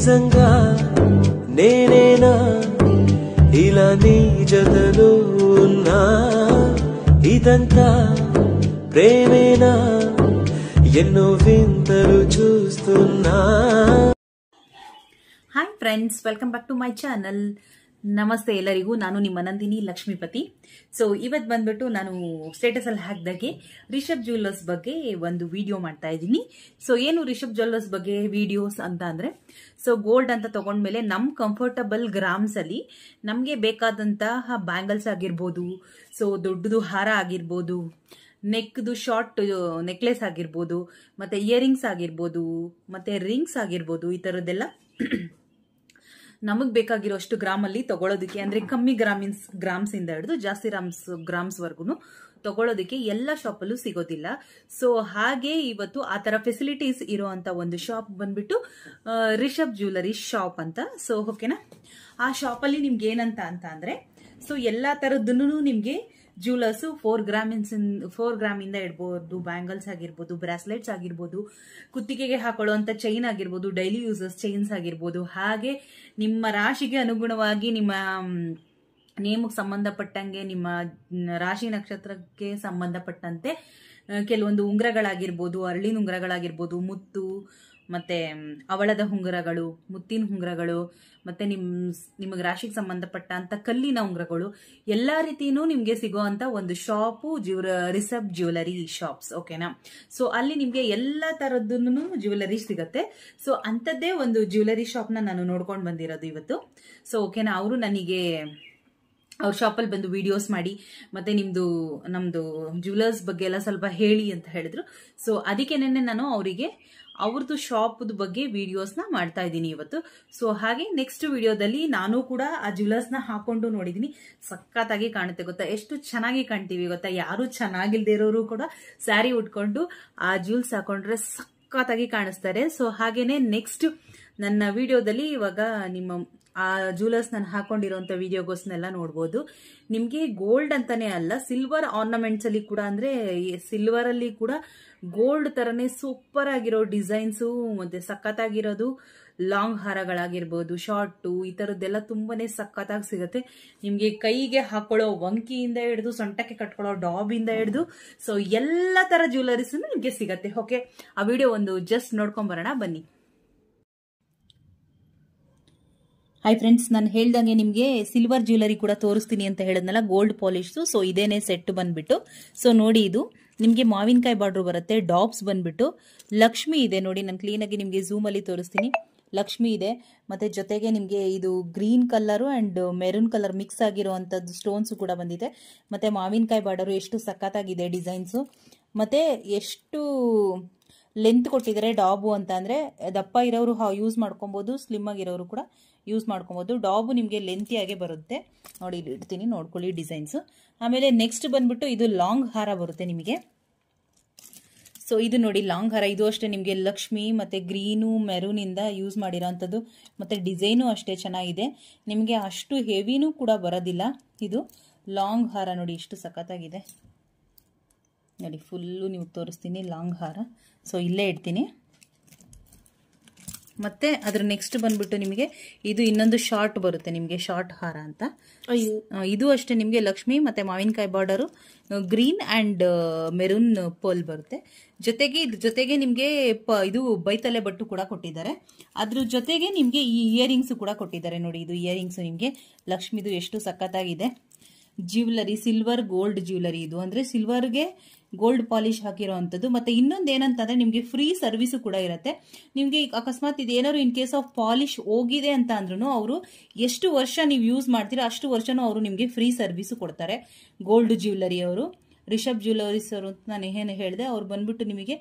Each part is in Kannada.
నిజంగా నేనేనా ఇలా నీ జతలో ఉన్నా ఇదంతా ప్రేమేనా ఎన్నో వింతలు చూస్తున్నా. Hi friends, welcome back to my channel. ನಮಸ್ತೆ ಎಲ್ಲರಿಗೂ. ನಾನು ನಿಮ್ಮ ನಂದಿನಿ ಲಕ್ಷ್ಮೀಪತಿ. ಸೊ ಇವತ್ತು ಬಂದ್ಬಿಟ್ಟು ನಾನು ಸ್ಟೇಟಸ್ ಅಲ್ಲಿ ಹಾಕಿದಾಗೆ ರಿಷಬ್ ಜ್ಯುವೆಲ್ಲರ್ಸ್ ಬಗ್ಗೆ ಒಂದು ವಿಡಿಯೋ ಮಾಡ್ತಾ ಇದ್ದೀನಿ. ಸೊ ಏನು ರಿಷಬ್ ಜ್ಯುವೆಲ್ಲರ್ಸ್ ಬಗ್ಗೆ ವಿಡಿಯೋಸ್ ಅಂತ ಅಂದ್ರೆ, ಸೊ ಗೋಲ್ಡ್ ಅಂತ ತಗೊಂಡ್ಮೇಲೆ ನಮ್ ಕಂಫರ್ಟಬಲ್ ಗ್ರಾಮ್ಸ್ ಅಲ್ಲಿ ನಮ್ಗೆ ಬೇಕಾದಂತಹ ಬ್ಯಾಂಗಲ್ಸ್ ಆಗಿರ್ಬೋದು, ಸೊ ದೊಡ್ಡದು ಹಾರ ಆಗಿರ್ಬೋದು, ನೆಕ್ದು ಶಾರ್ಟ್ ನೆಕ್ಲೆಸ್ ಆಗಿರ್ಬೋದು, ಮತ್ತೆ ಇಯರಿಂಗ್ಸ್ ಆಗಿರ್ಬೋದು, ಮತ್ತೆ ರಿಂಗ್ಸ್ ಆಗಿರ್ಬೋದು, ಈ ತರದ್ದೆಲ್ಲ ನಮಗ್ ಬೇಕಾಗಿರೋಷ್ಟು ಗ್ರಾಮ್ ಅಲ್ಲಿ ತಗೊಳ್ಳೋದಕ್ಕೆ, ಅಂದ್ರೆ ಕಮ್ಮಿ ಗ್ರಾಮ್ಸ್ ಇಂದ ಹಿಡಿದು ಜಾಸ್ತಿ ಗ್ರಾಮ್ಸ್ ವರ್ಗು ತಗೊಳ್ಳೋದಕ್ಕೆ ಎಲ್ಲ ಶಾಪ್ ಅಲ್ಲೂ ಸಿಗೋದಿಲ್ಲ. ಸೊ ಹಾಗೆ ಇವತ್ತು ಆ ತರ ಫೆಸಿಲಿಟೀಸ್ ಇರುವಂತ ಒಂದು ಶಾಪ್ ಬಂದ್ಬಿಟ್ಟು ರಿಷಬ್ ಜ್ಯುವೆಲ್ಲರಿ ಶಾಪ್ ಅಂತ. ಸೊ ಓಕೆನಾ, ಆ ಶಾಪ್ ಅಲ್ಲಿ ನಿಮ್ಗೆ ಏನಂತ ಅಂದ್ರೆ, ಸೊ ಎಲ್ಲಾ ತರದನ್ನು ನಿಮ್ಗೆ ಜ್ಯುವೆಲ್ಲರ್ಸ್ 4 ಗ್ರಾಮ್ ಇಂದ ಇಡ್ಬೋದು. ಬ್ಯಾಂಗಲ್ಸ್ ಆಗಿರ್ಬೋದು, ಬ್ರಾಸ್ಲೆಟ್ಸ್ ಆಗಿರ್ಬೋದು, ಕುತ್ತಿಗೆಗೆ ಹಾಕೊಳ್ಳುವಂತ ಚೈನ್ ಆಗಿರ್ಬೋದು, ಡೈಲಿ ಯೂಸಸ್ ಚೈನ್ಸ್ ಆಗಿರ್ಬೋದು, ಹಾಗೆ ನಿಮ್ಮ ರಾಶಿಗೆ ಅನುಗುಣವಾಗಿ ನಿಮ್ಮ ನೇಮಕ್ಕೆ ಸಂಬಂಧಪಟ್ಟಂಗೆ, ನಿಮ್ಮ ರಾಶಿ ನಕ್ಷತ್ರಕ್ಕೆ ಸಂಬಂಧಪಟ್ಟಂತೆ ಕೆಲವೊಂದು ಉಂಗುರಗಳಾಗಿರ್ಬೋದು, ಅರಳಿನ ಉಂಗುರಗಳಾಗಿರ್ಬೋದು, ಮುತ್ತು ಮತ್ತೆ ಅವಳದ ಉಂಗುರಗಳು, ಮುತ್ತಿನ ಉಂಗುರಗಳು, ಮತ್ತೆ ನಿಮಗೆ ರಾಶಿಗೆ ಸಂಬಂಧಪಟ್ಟಂತ ಕಲ್ಲಿನ ಉಂಗುರಗಳು, ಎಲ್ಲಾ ರೀತಿನೂ ನಿಮ್ಗೆ ಸಿಗುವಂತ ಒಂದು ಶಾಪು ರಿಷಬ್ ಜ್ಯುವೆಲ್ಲರಿ ಶಾಪ್ಸ್. ಓಕೆನಾ, ಸೊ ಅಲ್ಲಿ ನಿಮ್ಗೆ ಎಲ್ಲಾ ತರದ್ದು ಜ್ಯುವೆಲ್ಲರಿ ಸಿಗತ್ತೆ. ಸೊ ಅಂತದ್ದೇ ಒಂದು ಜ್ಯುವೆಲ್ಲರಿ ಶಾಪ್ ನಾನು ನೋಡ್ಕೊಂಡು ಬಂದಿರೋದು ಇವತ್ತು. ಸೊ ಓಕೆನಾ, ಅವರು ನನಗೆ ಅವ್ರ ಶಾಪಲ್ಲಿ ಬಂದು ವಿಡಿಯೋಸ್ ಮಾಡಿ ಮತ್ತೆ ನಮ್ದು ಜ್ಯುವೆಲ್ಲರ್ಸ್ ಬಗ್ಗೆ ಎಲ್ಲ ಸ್ವಲ್ಪ ಹೇಳಿ ಅಂತ ಹೇಳಿದ್ರು. ಸೊ ಅದಕ್ಕೆನೆ ನಾನು ಅವರಿಗೆ ಅವ್ರದ್ದು ಶಾಪ್ದ ಬಗ್ಗೆ ವಿಡಿಯೋಸ್ನ ಮಾಡ್ತಾ ಇದ್ದೀನಿ ಇವತ್ತು. ಸೊ ಹಾಗೆ ನೆಕ್ಸ್ಟ್ ವಿಡಿಯೋದಲ್ಲಿ ನಾನು ಕೂಡ ಆ ಜ್ಯುವೆಲ್ಲರ್ಸ್ನ ಹಾಕೊಂಡು ನೋಡಿದೀನಿ. ಸಖತ್ತಾಗಿ ಕಾಣುತ್ತೆ ಗೊತ್ತಾ, ಎಷ್ಟು ಚೆನ್ನಾಗಿ ಕಾಣ್ತೀವಿ ಗೊತ್ತಾ. ಯಾರು ಚೆನ್ನಾಗಿಲ್ದೇ ಇರೋರು ಕೂಡ ಸ್ಯಾರಿ ಉಟ್ಕೊಂಡು ಆ ಜ್ಯುವೆಲ್ಸ್ ಹಾಕೊಂಡ್ರೆ ಸಖತ್ತಾಗಿ ಕಾಣಿಸ್ತಾರೆ. ಸೊ ಹಾಗೇನೆ ನೆಕ್ಸ್ಟ್ ನನ್ನ ವಿಡಿಯೋದಲ್ಲಿ ಇವಾಗ ನಿಮ್ಮ ಆ ಜ್ಯುವೆಲ್ಲರ್ಸ್ ನಾನು ಹಾಕೊಂಡಿರೋಂಥ ವಿಡಿಯೋಗೋಸ್ನೆಲ್ಲ ನೋಡ್ಬೋದು. ನಿಮ್ಗೆ ಗೋಲ್ಡ್ ಅಂತಾನೆ ಅಲ್ಲ, ಸಿಲ್ವರ್ ಆರ್ನಮೆಂಟ್ಸ್ ಅಲ್ಲಿ ಕೂಡ, ಅಂದ್ರೆ ಸಿಲ್ವರ್ ಅಲ್ಲಿ ಕೂಡ ಗೋಲ್ಡ್ ತರನೇ ಸೂಪರ್ ಆಗಿರೋ ಡಿಸೈನ್ಸು ಮತ್ತೆ ಸಖತ್ತಾಗಿರೋದು ಲಾಂಗ್ ಹಾರಗಳಾಗಿರ್ಬೋದು, ಶಾರ್ಟು, ಈ ತರದ್ದೆಲ್ಲ ತುಂಬಾನೇ ಸಖತ್ತಾಗಿ ಸಿಗುತ್ತೆ. ನಿಮ್ಗೆ ಕೈಗೆ ಹಾಕೊಳ್ಳೋ ವಂಕಿಯಿಂದ ಹಿಡಿದು ಸೊಂಟಕ್ಕೆ ಕಟ್ಕೊಳ್ಳೋ ಡಾಬಿಂದ ಹಿಡಿದು ಸೊ ಎಲ್ಲ ತರ ಜ್ಯುವೆಲ್ಲರೀಸ್ ನಿಮ್ಗೆ ಸಿಗತ್ತೆ. ಓಕೆ, ಆ ವಿಡಿಯೋ ಒಂದು ಜಸ್ಟ್ ನೋಡ್ಕೊಂಡ್ ಬರೋಣ ಬನ್ನಿ. ಹಾಯ್ ಫ್ರೆಂಡ್ಸ್, ನಾನು ಹೇಳ್ದಂಗೆ ನಿಮಗೆ ಸಿಲ್ವರ್ ಜ್ಯುವೆಲ್ಲರಿ ಕೂಡ ತೋರಿಸ್ತೀನಿ ಅಂತ ಹೇಳಿದ್ನಲ್ಲ, ಗೋಲ್ಡ್ ಪಾಲಿಶ್ದು. ಸೊ ಇದೇನೆ ಸೆಟ್ ಬಂದ್ಬಿಟ್ಟು, ಸೊ ನೋಡಿ ಇದು ನಿಮಗೆ ಮಾವಿನಕಾಯಿ ಬಾರ್ಡರ್ ಬರುತ್ತೆ. ಡಾಪ್ಸ್ ಬಂದ್ಬಿಟ್ಟು ಲಕ್ಷ್ಮಿ ಇದೆ ನೋಡಿ, ನಾನು ಕ್ಲೀನಾಗಿ ನಿಮಗೆ ಝೂಮ್ ಅಲ್ಲಿ ತೋರಿಸ್ತೀನಿ. ಲಕ್ಷ್ಮಿ ಇದೆ, ಮತ್ತೆ ಜೊತೆಗೆ ನಿಮಗೆ ಇದು green colour and maroon colour mix ಆಗಿರುವಂತದ್ದು ಸ್ಟೋನ್ಸ್ ಕೂಡ ಬಂದಿದೆ. ಮತ್ತೆ ಮಾವಿನಕಾಯಿ ಬಾರ್ಡರ್ ಎಷ್ಟು ಸಖತ್ತಾಗಿದೆ ಡಿಸೈನ್ಸು, ಮತ್ತೆ ಎಷ್ಟು ಲೆಂತ್ ಕೊಟ್ಟಿದ್ದಾರೆ ಡಾಬು ಅಂತ ಅಂದ್ರೆ, ದಪ್ಪ ಇರೋರು ಯೂಸ್ ಮಾಡ್ಕೊಬಹುದು, ಸ್ಲಿಮ್ ಆಗಿರೋರು ಕೂಡ ಯೂಸ್ ಮಾಡ್ಕೊಬಹುದು. ಡಾಬು ನಿಮಗೆ ಲೆಂತಿಯಾಗೆ ಬರುತ್ತೆ ನೋಡಿ, ಇಡ್ತೀನಿ ನೋಡ್ಕೊಳ್ಳಿ ಡಿಸೈನ್ಸ್. ಆಮೇಲೆ ನೆಕ್ಸ್ಟ್ ಬಂದ್ಬಿಟ್ಟು ಇದು ಲಾಂಗ್ ಹಾರ ಬರುತ್ತೆ ನಿಮಗೆ. ಸೊ ಇದು ನೋಡಿ ಲಾಂಗ್ ಹಾರ, ಇದು ಅಷ್ಟೇ ನಿಮಗೆ ಲಕ್ಷ್ಮಿ ಮತ್ತೆ ಗ್ರೀನು ಮೆರೂನ್ ಇಂದ ಯೂಸ್ ಮಾಡಿರೋಂಥದ್ದು. ಮತ್ತೆ ಡಿಸೈನು ಅಷ್ಟೇ ಚೆನ್ನಾಗಿದೆ, ನಿಮಗೆ ಅಷ್ಟು ಹೆವಿನೂ ಕೂಡ ಬರೋದಿಲ್ಲ. ಇದು ಲಾಂಗ್ ಹಾರ ನೋಡಿ ಎಷ್ಟು ಸಖತ್ತಾಗಿದೆ ನೋಡಿ, ಫುಲ್ಲು ನೀವು ತೋರಿಸ್ತೀನಿ ಲಾಂಗ್ ಹಾರ. ಸೊ ಇಲ್ಲೇ ಇಡ್ತೀನಿ. ಮತ್ತೆ ಅದ್ರ ನೆಕ್ಸ್ಟ್ ಬಂದ್ಬಿಟ್ಟು ನಿಮಗೆ ಇದು ಇನ್ನೊಂದು ಶಾರ್ಟ್ ಬರುತ್ತೆ ನಿಮಗೆ, ಶಾರ್ಟ್ ಹಾರ ಅಂತ. ಇದು ಅಷ್ಟೇ ನಿಮಗೆ ಲಕ್ಷ್ಮಿ ಮತ್ತೆ ಮಾವಿನಕಾಯಿ border, green and maroon pearl ಬರುತ್ತೆ. ಜೊತೆಗೆ ನಿಮಗೆ ಇದು ಬೈತಲೆ ಬಟ್ಟು ಕೂಡ ಕೊಟ್ಟಿದ್ದಾರೆ. ಅದ್ರ ಜೊತೆಗೆ ನಿಮಗೆ ಈ ಇಯರಿಂಗ್ಸ್ ಕೂಡ ಕೊಟ್ಟಿದ್ದಾರೆ ನೋಡಿ. ಇದು ಇಯರಿಂಗ್ಸ್ ನಿಮಗೆ ಲಕ್ಷ್ಮಿದು ಎಷ್ಟು ಸಖತ್ತಾಗಿದೆ. ಜ್ಯುವೆಲ್ಲರಿ ಸಿಲ್ವರ್ ಗೋಲ್ಡ್ ಜ್ಯುವೆಲ್ಲರಿ ಇದು, ಅಂದ್ರೆ ಸಿಲ್ವರ್ಗೆ ಗೋಲ್ಡ್ ಪಾಲಿಶ್ ಹಾಕಿರೋವಂಥದ್ದು. ಮತ್ತೆ ಇನ್ನೊಂದು ಏನಂತಂದ್ರೆ ನಿಮಗೆ ಫ್ರೀ ಸರ್ವಿಸು ಕೂಡ ಇರುತ್ತೆ. ನಿಮಗೆ ಅಕಸ್ಮಾತ್ ಇದೇನಾದ್ರು ಇನ್ ಕೇಸ್ ಆಫ್ ಪಾಲಿಶ್ ಹೋಗಿದೆ ಅಂತ ಅಂದ್ರೂ ಅವರು ಎಷ್ಟು ವರ್ಷ ನೀವು ಯೂಸ್ ಮಾಡ್ತೀರಾ ಅಷ್ಟು ವರ್ಷನೂ ಅವರು ನಿಮಗೆ ಫ್ರೀ ಸರ್ವಿಸು ಕೊಡ್ತಾರೆ. ಗೋಲ್ಡ್ ಜ್ಯುವೆಲ್ಲರಿ ಅವರು, ರಿಷಬ್ ಜ್ಯುವೆಲ್ಲರೀಸ್ ಅವರು ಅಂತ ನಾನು ಏನು ಹೇಳಿದೆ, ಅವ್ರು ಬಂದ್ಬಿಟ್ಟು ನಿಮಗೆ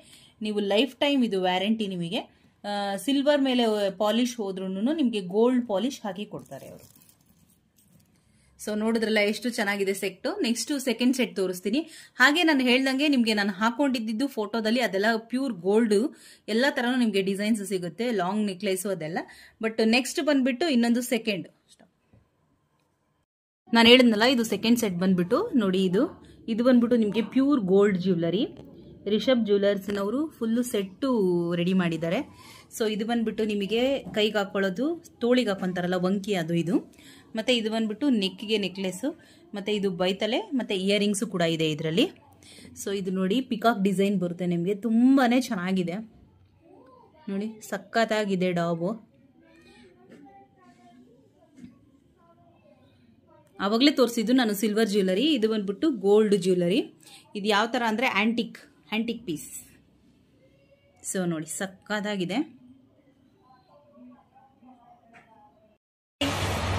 ನೀವು ಲೈಫ್ ಟೈಮ್ ಇದು ವ್ಯಾರಂಟಿ. ನಿಮಗೆ ಸಿಲ್ವರ್ ಮೇಲೆ ಪಾಲಿಶ್ ಹೋದ್ರೂ ನಿಮಗೆ ಗೋಲ್ಡ್ ಪಾಲಿಶ್ ಹಾಕಿ ಕೊಡ್ತಾರೆ ಅವರು. ಸೊ ನೋಡಿದ್ರಲ್ಲ ಎಷ್ಟು ಚೆನ್ನಾಗಿದೆ ಸೆಟ್. ನೆಕ್ಸ್ಟ್ ಸೆಕೆಂಡ್ ಸೆಟ್ ತೋರಿಸ್ತೀನಿ. ಹಾಗೆ ನಾನು ಹೇಳ್ದಂಗೆ ನಿಮ್ಗೆ ನಾನು ಹಾಕೊಂಡಿದ್ದು ಫೋಟೋದಲ್ಲಿ ಅದೆಲ್ಲ ಪ್ಯೂರ್ ಗೋಲ್ಡ್, ಎಲ್ಲ ತರನು ನಿಮ್ಗೆ ಡಿಸೈನ್ಸ್ ಸಿಗುತ್ತೆ, ಲಾಂಗ್ ನೆಕ್ಲೇಸ್ ಅದೆಲ್ಲ. ಬಟ್ ನೆಕ್ಸ್ಟ್ ಬಂದ್ಬಿಟ್ಟು ಇನ್ನೊಂದು ಸೆಕೆಂಡ್ ನಾನು ಹೇಳಿದ್ನಲ್ಲ, ಇದು ಸೆಕೆಂಡ್ ಸೆಟ್ ಬಂದ್ಬಿಟ್ಟು ನೋಡಿ, ಇದು ಬಂದ್ಬಿಟ್ಟು ನಿಮ್ಗೆ ಪ್ಯೂರ್ ಗೋಲ್ಡ್ ಜ್ಯುವೆಲ್ಲರಿ. ರಿಷಬ್ ಜ್ಯುವೆಲರ್ಸ್ನವರು ಫುಲ್ಲು ಸೆಟ್ಟು ರೆಡಿ ಮಾಡಿದ್ದಾರೆ. ಸೊ ಇದು ಬಂದ್ಬಿಟ್ಟು ನಿಮಗೆ ಕೈಗೆ ಹಾಕೊಳ್ಳೋದು, ತೋಳಿಗೆ ಹಾಕೊಂತಾರಲ್ಲ ವಂಕಿ, ಅದು ಇದು. ಮತ್ತು ಇದು ಬಂದ್ಬಿಟ್ಟು ನೆಕ್ಗೆ ನೆಕ್ಲೆಸ್ಸು, ಮತ್ತು ಇದು ಬೈತಲೆ, ಮತ್ತು ಇಯರಿಂಗ್ಸು ಕೂಡ ಇದೆ ಇದರಲ್ಲಿ. ಸೊ ಇದು ನೋಡಿ ಪಿಕಾಕ್ ಡಿಸೈನ್ ಬರುತ್ತೆ ನಿಮಗೆ, ತುಂಬಾ ಚೆನ್ನಾಗಿದೆ ನೋಡಿ, ಸಖತ್ತಾಗಿದೆ ಡಾಬು. ಆವಾಗಲೇ ತೋರಿಸಿದ್ದು ನಾನು ಸಿಲ್ವರ್ ಜ್ಯುವೆಲರಿ, ಇದು ಬಂದ್ಬಿಟ್ಟು ಗೋಲ್ಡ್ ಜ್ಯುವೆಲರಿ. ಇದು ಯಾವ ಥರ ಅಂದರೆ ಆ್ಯಂಟಿಕ್ ಪೀಸ್. ಸೊ ನೋಡಿ ಸಕ್ಕತ್ತಾಗಿದೆ.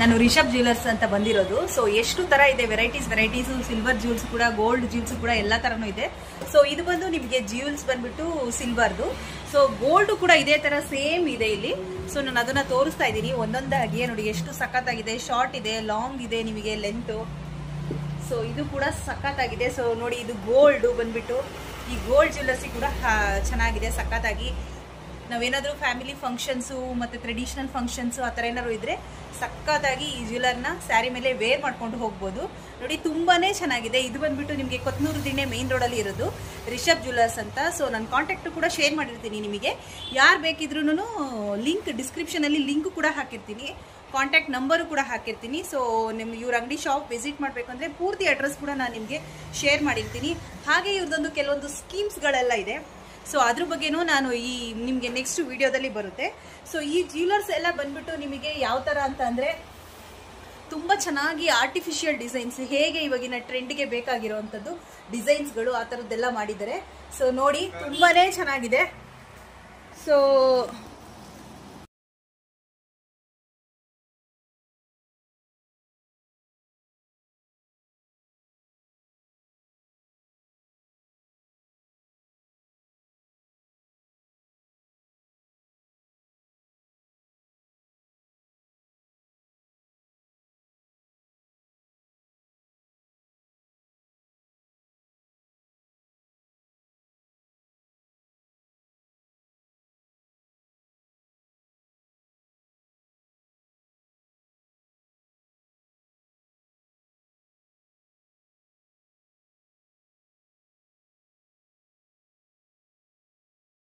ನಾನು ರಿಷಬ್ ಜ್ಯುವೆಲರ್ಸ್ ಅಂತ ಬಂದಿರೋದು. ಸೊ ಎಷ್ಟು ತರ ಇದೆ ವೆರೈಟೀಸು, ಸಿಲ್ವರ್ ಜ್ಯೂಲ್ಸ್ ಕೂಡ, ಗೋಲ್ಡ್ ಜ್ಯೂಲ್ಸ್ ಕೂಡ ಎಲ್ಲ ತರನೂ ಇದೆ. ಸೊ ಇದು ಬಂದು ನಿಮಗೆ ಜ್ಯೂಲ್ಸ್ ಬಂದ್ಬಿಟ್ಟು ಸಿಲ್ವರ್ದು. ಸೊ ಗೋಲ್ಡ್ ಕೂಡ ಇದೇ ತರ ಸೇಮ್ ಇದೆ ಇಲ್ಲಿ. ಸೊ ನಾನು ಅದನ್ನ ತೋರಿಸ್ತಾ ಇದ್ದೀನಿ ಒಂದೊಂದಾಗಿ. ನೋಡಿ ಎಷ್ಟು ಸಖತ್ತಾಗಿದೆ, ಶಾರ್ಟ್ ಇದೆ, ಲಾಂಗ್ ಇದೆ, ನಿಮಗೆ ಲೆಂತ್. ಸೊ ಇದು ಕೂಡ ಸಖತ್ತಾಗಿದೆ. ಸೊ ನೋಡಿ ಇದು ಗೋಲ್ಡ್ ಬಂದ್ಬಿಟ್ಟು, ಈ ಗೋಲ್ಡ್ ಜ್ಯುವೆಲರ್ಸಿ ಕೂಡ ಚೆನ್ನಾಗಿದೆ ಸಖತ್ತಾಗಿ. ನಾವೇನಾದರೂ ಫ್ಯಾಮಿಲಿ ಫಂಕ್ಷನ್ಸು ಮತ್ತು ಟ್ರೆಡಿಷನಲ್ ಫಂಕ್ಷನ್ಸು ಆ ಥರ ಏನಾದ್ರು ಇದ್ದರೆ ಸಖತ್ತಾಗಿ ಈ ಜ್ಯುವೆಲರ್ನ ಸ್ಯಾರಿ ಮೇಲೆ ವೇರ್ ಮಾಡ್ಕೊಂಡು ಹೋಗ್ಬೋದು. ನೋಡಿ ತುಂಬಾ ಚೆನ್ನಾಗಿದೆ. ಇದು ಬಂದ್ಬಿಟ್ಟು ನಿಮಗೆ ಕೊತ್ನೂರು ದಿಣ್ಣೆ ಮೇನ್ ರೋಡಲ್ಲಿ ಇರೋದು ರಿಷಬ್ ಜ್ಯುವೆಲರ್ಸ್ ಅಂತ. ಸೊ ನಾನು ಕಾಂಟ್ಯಾಕ್ಟ್ ಕೂಡ ಶೇರ್ ಮಾಡಿರ್ತೀನಿ ನಿಮಗೆ. ಯಾರು ಬೇಕಿದ್ರೂ ಲಿಂಕ್ ಡಿಸ್ಕ್ರಿಪ್ಷನಲ್ಲಿ ಲಿಂಕ್ ಕೂಡ ಹಾಕಿರ್ತೀನಿ, ಕಾಂಟ್ಯಾಕ್ಟ್ ನಂಬರು ಕೂಡ ಹಾಕಿರ್ತೀನಿ. ಸೊ ನಿಮ್ಗೆ ಇವ್ರ ಅಂಗಡಿ ಶಾಪ್ ವಿಸಿಟ್ ಮಾಡಬೇಕಂದ್ರೆ ಪೂರ್ತಿ ಅಡ್ರೆಸ್ ಕೂಡ ನಾನು ನಿಮಗೆ ಶೇರ್ ಮಾಡಿರ್ತೀನಿ. ಹಾಗೆ ಇವ್ರದ್ದೊಂದು ಕೆಲವೊಂದು ಸ್ಕೀಮ್ಸ್ಗಳೆಲ್ಲ ಇದೆ. ಸೊ ಅದ್ರ ಬಗ್ಗೆನೂ ನಾನು ನಿಮಗೆ ನೆಕ್ಸ್ಟ್ ವಿಡಿಯೋದಲ್ಲಿ ಬರುತ್ತೆ. ಸೊ ಈ ಜ್ಯುವೆಲರ್ಸ್ ಎಲ್ಲ ಬಂದ್ಬಿಟ್ಟು ನಿಮಗೆ ಯಾವ ಥರ ಅಂತ ಅಂದರೆ ತುಂಬ ಚೆನ್ನಾಗಿ ಆರ್ಟಿಫಿಷಿಯಲ್ ಡಿಸೈನ್ಸ್, ಹೇಗೆ ಇವಾಗಿನ ಟ್ರೆಂಡ್ಗೆ ಬೇಕಾಗಿರೋವಂಥದ್ದು ಡಿಸೈನ್ಸ್ಗಳು ಆ ಥರದ್ದೆಲ್ಲ ಮಾಡಿದ್ದಾರೆ. ಸೊ ನೋಡಿ ತುಂಬಾ ಚೆನ್ನಾಗಿದೆ. ಸೊ